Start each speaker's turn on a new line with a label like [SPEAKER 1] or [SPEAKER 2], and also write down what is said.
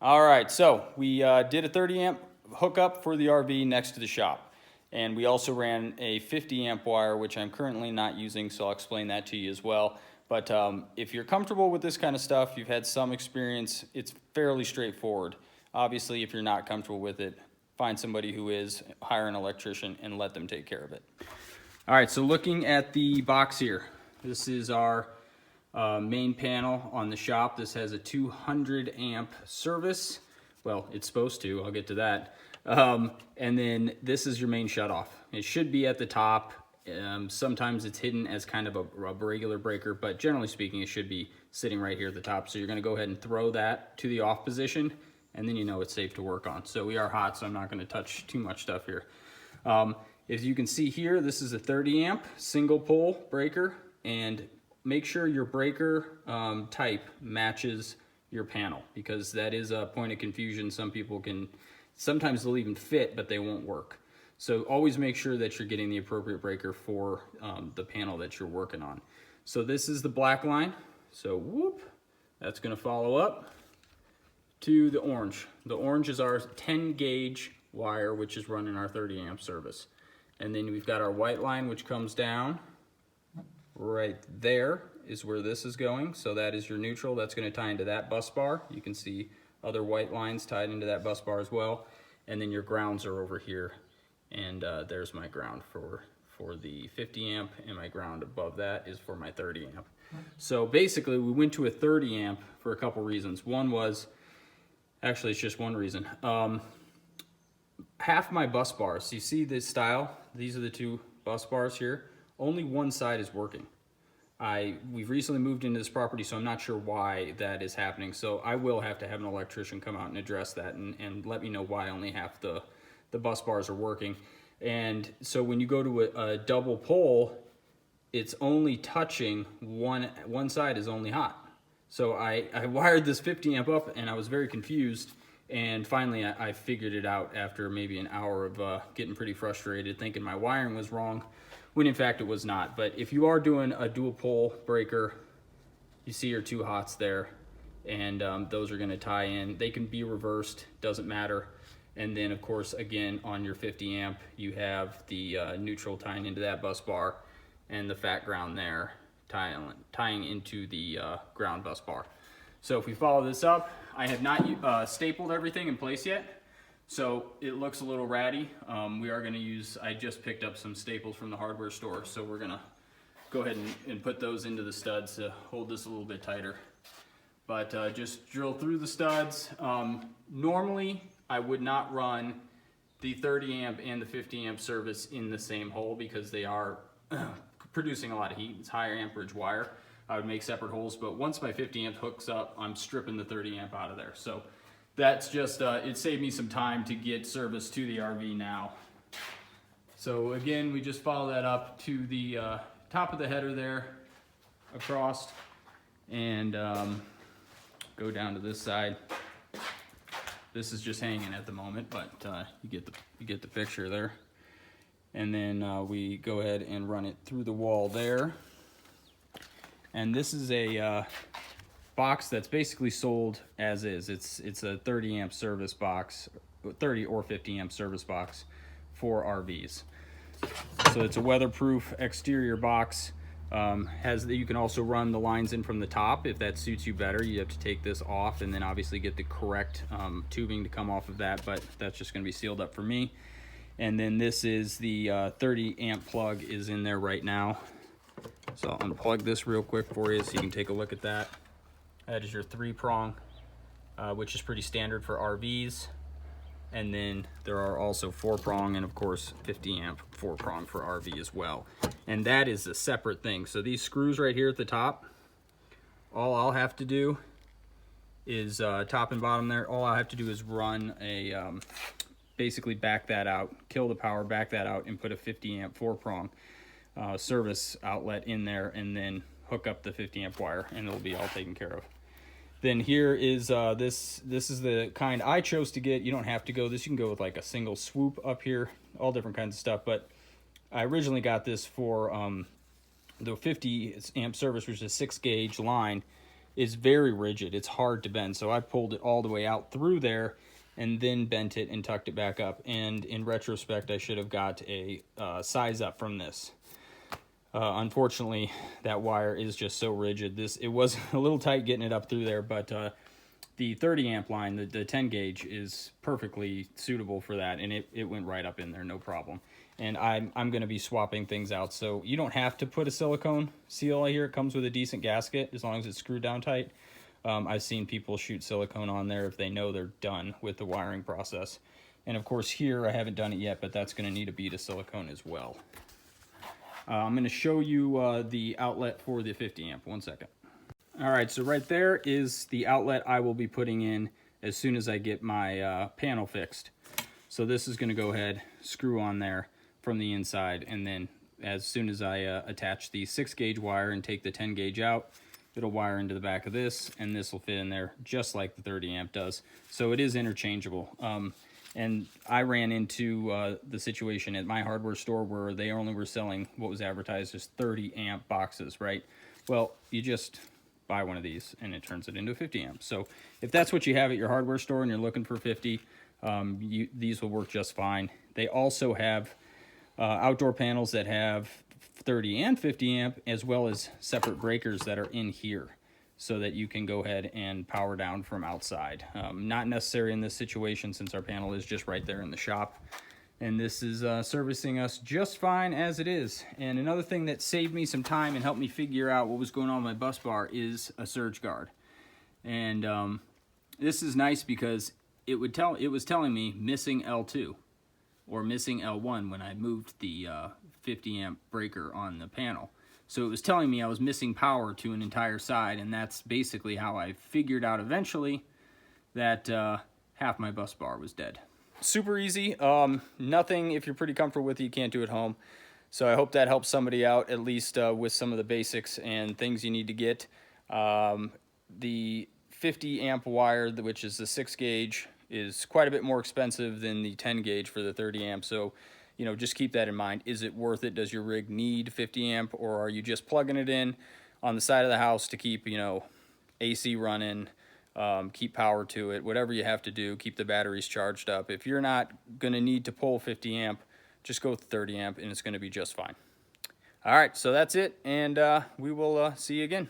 [SPEAKER 1] All right, so we did a 30 amp hookup for the RV next to the shop. And we also ran a 50 amp wire, which I'm currently not using, so I'll explain that to you as well. But if you're comfortable with this kind of stuff, you've had some experience, it's fairly straightforward. Obviously, if you're not comfortable with it, find somebody who is, hire an electrician, and let them take care of it. All right, so looking at the box here, this is our main panel on the shop. This has a 200 amp service. Well, it's supposed to, I'll get to that. And then this is your main shutoff. It should be at the top. Sometimes it's hidden as kind of a regular breaker, but generally speaking, it should be sitting right here at the top. So you're gonna go ahead and throw that to the off position, and then you know it's safe to work on. So we are hot, so I'm not gonna touch too much stuff here. As you can see here, this is a 30 amp single pole breaker, and make sure your breaker type matches your panel, because that is a point of confusion. Some people sometimes they'll even fit, but they won't work. So always make sure that you're getting the appropriate breaker for the panel that you're working on. So this is the black line. So whoop, that's gonna follow up to the orange. The orange is our 10 gauge wire, which is running our 30 amp service. And then we've got our white line, which comes down. Right there is where this is going. So that is your neutral. That's going to tie into that bus bar. You can see other white lines tied into that bus bar as well. And then your grounds are over here. And there's my ground for the 50 amp, and my ground above that is for my 30 amp. So basically we went to a 30 amp for a couple reasons. One was, actually it's just one reason. Half my bus bars, so you see this style, these are the two bus bars here, only one side is working. We've recently moved into this property, so I'm not sure why that is happening. So I will have to have an electrician come out and address that and let me know why only half the bus bars are working. And so when you go to a double pole, it's only touching one side is only hot. So I wired this 50 amp up, and I was very confused. And finally, I figured it out after maybe an hour of getting pretty frustrated, thinking my wiring was wrong, when in fact it was not. But if you are doing a dual pole breaker, you see your two hots there, and those are going to tie in. They can be reversed, doesn't matter. And then, of course, again, on your 50 amp, you have the neutral tying into that bus bar, and the fat ground there tying into the ground bus bar. So if we follow this up, I have not stapled everything in place yet, so it looks a little ratty. We are going to use, I just picked up some staples from the hardware store, so we're going to go ahead and put those into the studs to hold this a little bit tighter. But just drill through the studs. Normally, I would not run the 30 amp and the 50 amp service in the same hole, because they are producing a lot of heat. It's higher amperage wire. I would make separate holes, but once my 50 amp hooks up, I'm stripping the 30 amp out of there. So that's just, it saved me some time to get service to the RV now. So again, we just follow that up to the top of the header there, across, and go down to this side. This is just hanging at the moment, but you get the picture there. And then we go ahead and run it through the wall there. And this is a box that's basically sold as is. It's a 30 amp service box, 30 or 50 amp service box for RVs. So it's a weatherproof exterior box. You can also run the lines in from the top if that suits you better. You have to take this off and then obviously get the correct tubing to come off of that, but that's just going to be sealed up for me. And then this is the 30 amp plug is in there right now. So I'll unplug this real quick for you so you can take a look at that. That is your 3-prong, which is pretty standard for RVs. And then there are also 4-prong and of course 50 amp 4-prong for RV as well. And that is a separate thing. So these screws right here at the top, all I'll have to do is top and bottom there. All I have to do is run a, basically back that out, kill the power, back that out, and put a 50 amp 4-prong service outlet in there, and then hook up the 50 amp wire, and it'll be all taken care of. Then here is this is the kind I chose to get. You don't have to go this. You can go with like a single swoop up here, all different kinds of stuff. But I originally got this for the 50 amp service, which is a 6 gauge line. is very rigid. It's hard to bend. So I pulled it all the way out through there and then bent it and tucked it back up. And in retrospect, I should have got a size up from this. Unfortunately, that wire is just so rigid. It was a little tight getting it up through there, but the 30 amp line, the 10 gauge, is perfectly suitable for that, and it went right up in there, no problem. And I'm going to be swapping things out, so you don't have to put a silicone seal here. It comes with a decent gasket as long as it's screwed down tight. I've seen people shoot silicone on there if they know they're done with the wiring process. And of course here, I haven't done it yet, but that's going to need a bead of silicone as well. I'm going to show you the outlet for the 50 amp. 1 second. All right, so right there is the outlet I will be putting in as soon as I get my panel fixed. So this is going to go ahead, screw on there from the inside, and then as soon as I attach the 6 gauge wire and take the 10 gauge out, it'll wire into the back of this, and this will fit in there just like the 30 amp does. So it is interchangeable. And I ran into the situation at my hardware store where they only were selling what was advertised as 30 amp boxes, right? Well, you just buy one of these and it turns it into a 50 amp. So if that's what you have at your hardware store and you're looking for 50, these will work just fine. They also have outdoor panels that have 30 and 50 amp, as well as separate breakers that are in here, so that you can go ahead and power down from outside. Not necessary in this situation since our panel is just right there in the shop. And this is servicing us just fine as it is. And another thing that saved me some time and helped me figure out what was going on with my bus bar is a surge guard. And this is nice because it was telling me missing L2 or missing L1 when I moved the 50 amp breaker on the panel. So it was telling me I was missing power to an entire side, and that's basically how I figured out eventually that half my bus bar was dead. Super easy. Nothing, if you're pretty comfortable with it, you can't do at home. So I hope that helps somebody out, at least with some of the basics and things you need to get. The 50 amp wire, which is the 6 gauge, is quite a bit more expensive than the 10 gauge for the 30 amp. So, you know, just keep that in mind. Is it worth it? Does your rig need 50 amp, or are you just plugging it in on the side of the house to keep, you know, AC running, keep power to it, whatever you have to do, keep the batteries charged up. If you're not going to need to pull 50 amp, just go with 30 amp and it's going to be just fine. All right, so that's it, and we will see you again.